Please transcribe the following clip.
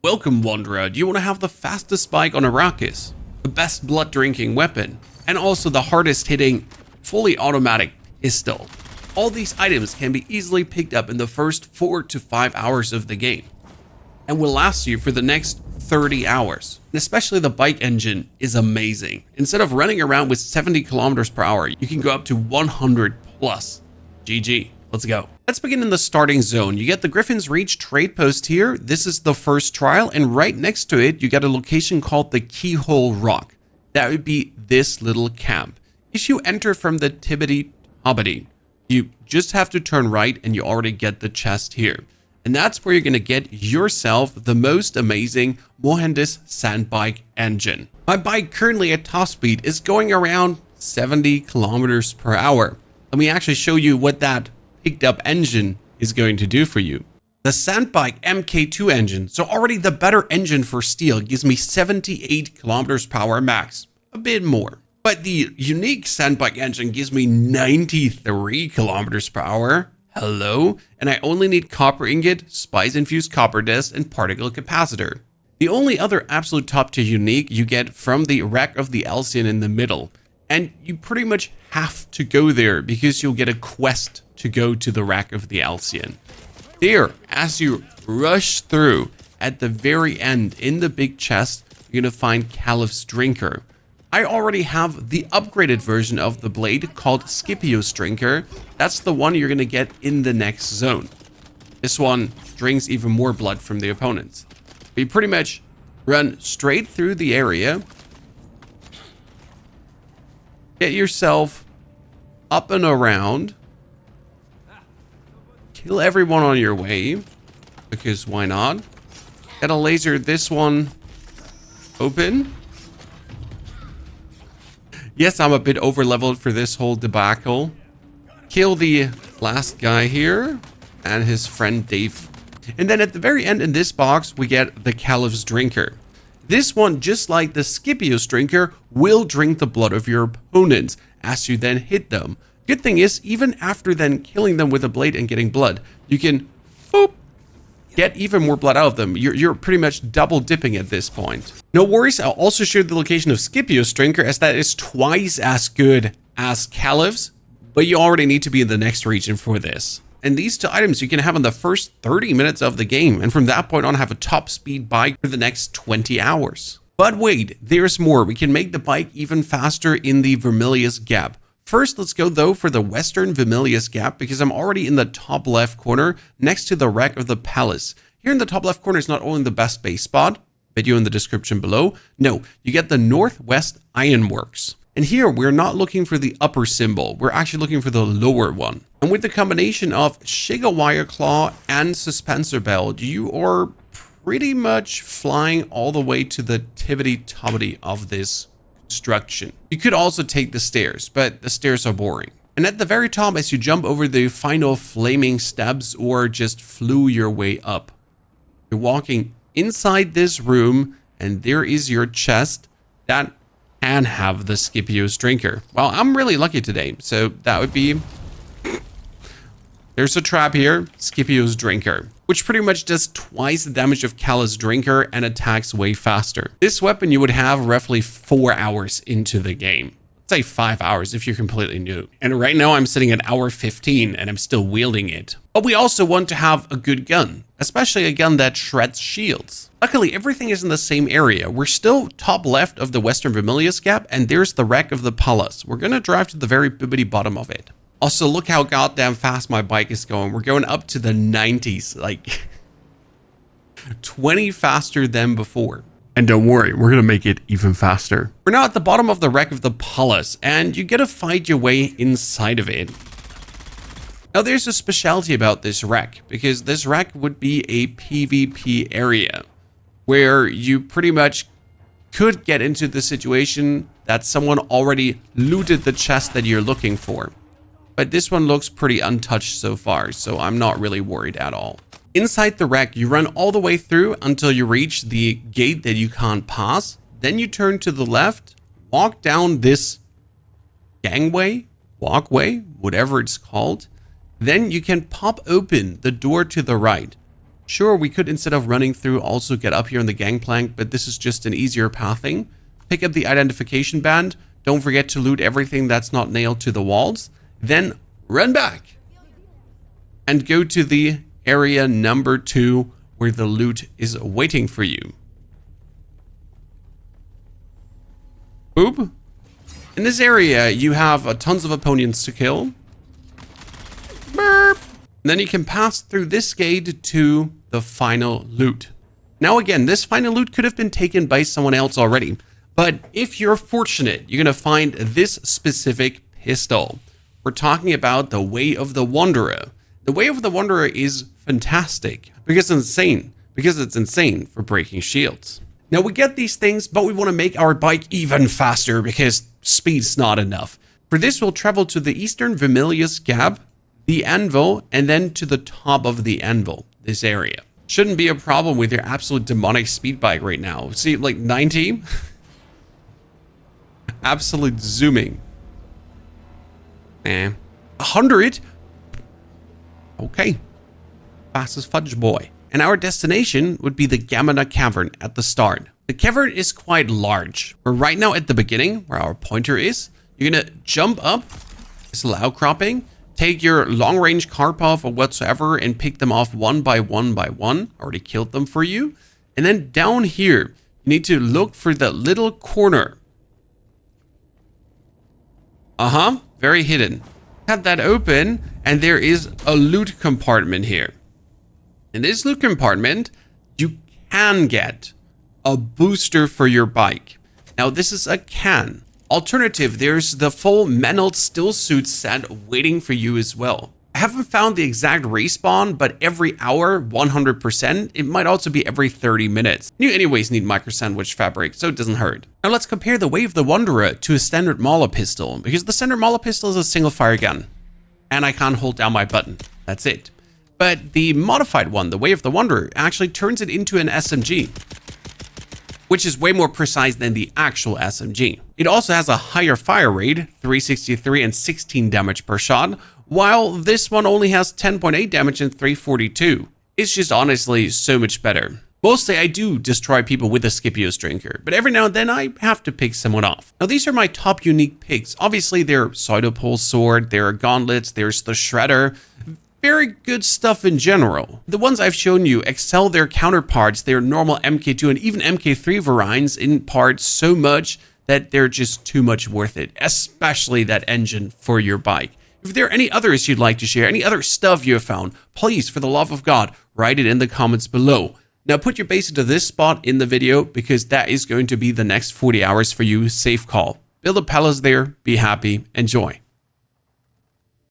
Welcome, Wanderer. Do you want to have the fastest bike on Arrakis, the best blood-drinking weapon, and also the hardest-hitting, fully automatic pistol? All these items can be easily picked up in the first 4 to 5 hours of the game, and will last you for the next 30 hours. And especially the bike engine is amazing. Instead of running around with 70 kilometers per hour, you can go up to 100 plus. GG. Let's go. Let's begin in the starting zone. You get the Griffin's Reach trade post here. This is the first trial, and right next to it, you get a location called the Keyhole Rock. That would be this little camp. If you enter from the Tibbity Hobbity, you just have to turn right and you already get the chest here. And that's where you're going to get yourself the most amazing Mohandas Sandbike engine. My bike currently at top speed is going around 70 kilometers per hour. Let me actually show you what that picked up engine is going to do for you. The Sandbike MK2 engine, so already the better engine for steel, gives me 78 kilometers per hour max, a bit more. But the unique Sandbike engine gives me 93 kilometers per hour. Hello? And I only need copper ingot, spice infused copper disc, and particle capacitor. The only other absolute top tier unique you get from the wreck of the Alcyon in the middle. And you pretty much have to go there because you'll get a quest to go to the wreck of the Alcyon. There, as you rush through, at the very end in the big chest, you're going to find Caliph's Drinker. I already have the upgraded version of the blade called Scipio's Drinker. That's the one you're going to get in the next zone. This one drinks even more blood from the opponents. You pretty much run straight through the area. Get yourself up and around. Kill everyone on your way, because why not? Gotta laser this one open. Yes, I'm a bit over leveled for this whole debacle. Kill the last guy here and his friend Dave. And then at the very end in this box, we get the Caliph's Drinker. This one, just like the Scipio's Drinker, will drink the blood of your opponents as you then hit them. Good thing is, even after then killing them with a blade and getting blood, you can boop, get even more blood out of them. You're pretty much double dipping at this point. No worries, I'll also share the location of Scipio's Drinker, as that is twice as good as Caliph's, but you already need to be in the next region for this. And these two items you can have in the first 30 minutes of the game, and from that point on have a top speed bike for the next 20 hours. But wait, there's more. We can make the bike even faster in the Vermilius Gap. First, let's go though for the Western Vermilius Gap, because I'm already in the top left corner next to the wreck of the palace. Here in the top left corner is not only the best base spot, video in the description below. No, you get the Northwest Ironworks. And here we're not looking for the upper symbol, we're actually looking for the lower one. And with the combination of Shiga Wire Claw and Suspensor Belt, you are pretty much flying all the way to the tibbity-tobbity of this construction. You could also take the stairs, but the stairs are boring. And at the very top, as you jump over the final flaming steps or just flew your way up, you're walking inside this room, and there is your chest that can have the Scipio's Drinker. Well, I'm really lucky today, so that would be... There's a trap here, Scipio's Drinker, which pretty much does twice the damage of Caliph's Drinker and attacks way faster. This weapon you would have roughly 4 hours into the game. Let's say 5 hours if you're completely new. And right now I'm sitting at hour 15 and I'm still wielding it. But we also want to have a good gun, especially a gun that shreds shields. Luckily, everything is in the same area. We're still top left of the Western Vermilius Gap, and there's the wreck of the palace. We're gonna drive to the very bibbity bottom of it. Also, look how goddamn fast my bike is going. We're going up to the 90s, like 20 faster than before. And don't worry, we're gonna make it even faster. We're now at the bottom of the wreck of the palace, and you gotta fight your way inside of it. Now, there's a specialty about this wreck, because this wreck would be a PvP area where you pretty much could get into the situation that someone already looted the chest that you're looking for. But this one looks pretty untouched so far, so I'm not really worried at all. Inside the wreck, you run all the way through until you reach the gate that you can't pass. Then you turn to the left, walk down this gangway, walkway, whatever it's called. Then you can pop open the door to the right. Sure, we could, instead of running through, also get up here on the gangplank, but this is just an easier pathing. Pick up the identification band. Don't forget to loot everything that's not nailed to the walls. Then run back and go to the area number 2 where the loot is waiting for you. Boop. In this area, you have tons of opponents to kill. Burp. Then you can pass through this gate to the final loot. Now again, this final loot could have been taken by someone else already, but if you're fortunate, you're gonna find this specific pistol. We're talking about the Way of the Wanderer. The Way of the Wanderer is fantastic because it's insane for breaking shields. Now we get these things, but we want to make our bike even faster because speed's not enough. For this, we'll travel to the Eastern Vermilius Gap, the Anvil, and then to the top of the Anvil, this area. Shouldn't be a problem with your absolute demonic speed bike right now. See, like 90? Absolute zooming. 100? Okay. Fast as fudge, boy. And our destination would be the Gamana Cavern at the start. The cavern is quite large. We're right now at the beginning, where our pointer is. You're gonna jump up this outcropping, take your long-range Karpov or whatsoever, and pick them off one by one by one. Already killed them for you. And then down here, you need to look for the little corner. Very hidden. Cut that open, and there is a loot compartment here. In this loot compartment, you can get a booster for your bike. Now, this is a can. Alternative, there's the full Menald still suit set waiting for you as well. I haven't found the exact respawn, but every hour, 100%. It might also be every 30 minutes. You anyways need micro sandwich fabric, so it doesn't hurt. Now let's compare the Way of the Wanderer to a standard Maula pistol, because the standard Maula pistol is a single fire gun. And I can't hold down my button. That's it. But the modified one, the Way of the Wanderer, actually turns it into an SMG, which is way more precise than the actual SMG. It also has a higher fire rate, 363 and 16 damage per shot, while this one only has 10.8 damage and 342. It's just honestly so much better. Mostly I do destroy people with the Scipio's Drinker, but every now and then I have to pick someone off. Now these are my top unique picks. Obviously there are Pseudopole Sword, there are Gauntlets, there's the Shredder. Very good stuff in general. The ones I've shown you excel their counterparts, their normal MK2 and even MK3 variants in parts so much that they're just too much worth it, especially that engine for your bike. If there are any others you'd like to share, any other stuff you have found, please, for the love of God, write it in the comments below. Now put your base into this spot in the video because that is going to be the next 40 hours for you. Safe call. Build a palace there, be happy, enjoy.